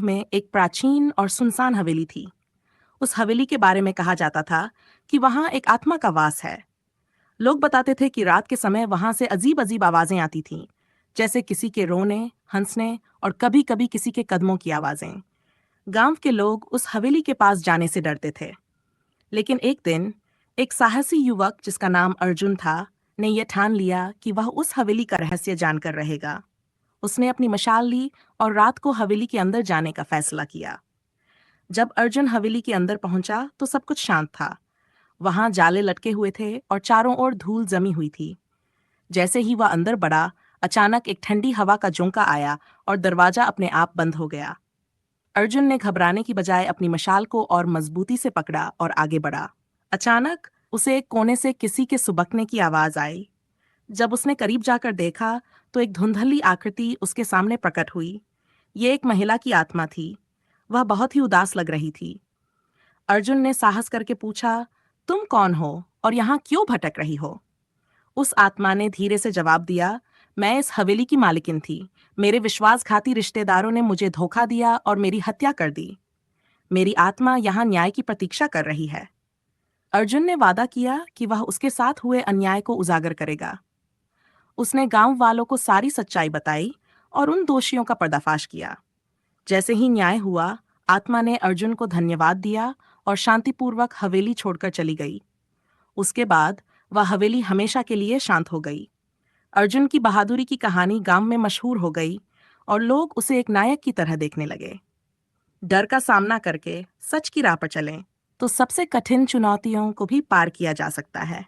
में एक प्राचीन और सुनसान हवेली थी। उस हवेली के बारे में कहा जाता था कि वहां एक आत्मा का वास है। लोग बताते थे कि रात के समय वहां से अजीब अजीब आवाजें आती थीं, जैसे किसी के रोने, हंसने और कभी कभी किसी के कदमों की आवाजें। गांव के लोग उस हवेली के पास जाने से डरते थे। लेकिन एक दिन एक साहसी युवक जिसका नाम अर्जुन था ने यह ठान लिया कि वह उस हवेली का रहस्य जानकर रहेगा। उसने अपनी मशाल ली और रात को हवेली के अंदर जाने का फैसला किया। जब अर्जुन हवेली के अंदर पहुंचा तो सब कुछ शांत था। वहां जाले लटके हुए थे और चारों ओर धूल जमी हुई थी। जैसे ही वह अंदर बढ़ा, अचानक एक ठंडी हवा का झोंका आया और दरवाजा अपने आप बंद हो गया। अर्जुन ने घबराने की बजाय अपनी मशाल को और मजबूती से पकड़ा और आगे बढ़ा। अचानक उसे एक कोने से किसी के सुबकने की आवाज आई। जब उसने करीब जाकर देखा तो एक धुंधली आकृति उसके सामने प्रकट हुई। ये एक महिला की आत्मा थी। वह बहुत ही उदास लग रही थी। अर्जुन ने साहस करके पूछा, तुम कौन हो और यहाँ क्यों भटक रही हो? उस आत्मा ने धीरे से जवाब दिया, मैं इस हवेली की मालिकिन थी। मेरे विश्वासघाती रिश्तेदारों ने मुझे धोखा दिया और मेरी हत्या कर दी। मेरी आत्मा यहाँ न्याय की प्रतीक्षा कर रही है। अर्जुन ने वादा किया कि वह उसके साथ हुए अन्याय को उजागर करेगा। उसने गांव वालों को सारी सच्चाई बताई और उन दोषियों का पर्दाफाश किया। जैसे ही न्याय हुआ, आत्मा ने अर्जुन को धन्यवाद दिया और शांतिपूर्वक हवेली छोड़कर चली गई। उसके बाद वह हवेली हमेशा के लिए शांत हो गई। अर्जुन की बहादुरी की कहानी गांव में मशहूर हो गई और लोग उसे एक नायक की तरह देखने लगे। डर का सामना करके सच की राह पर चलें तो सबसे कठिन चुनौतियों को भी पार किया जा सकता है।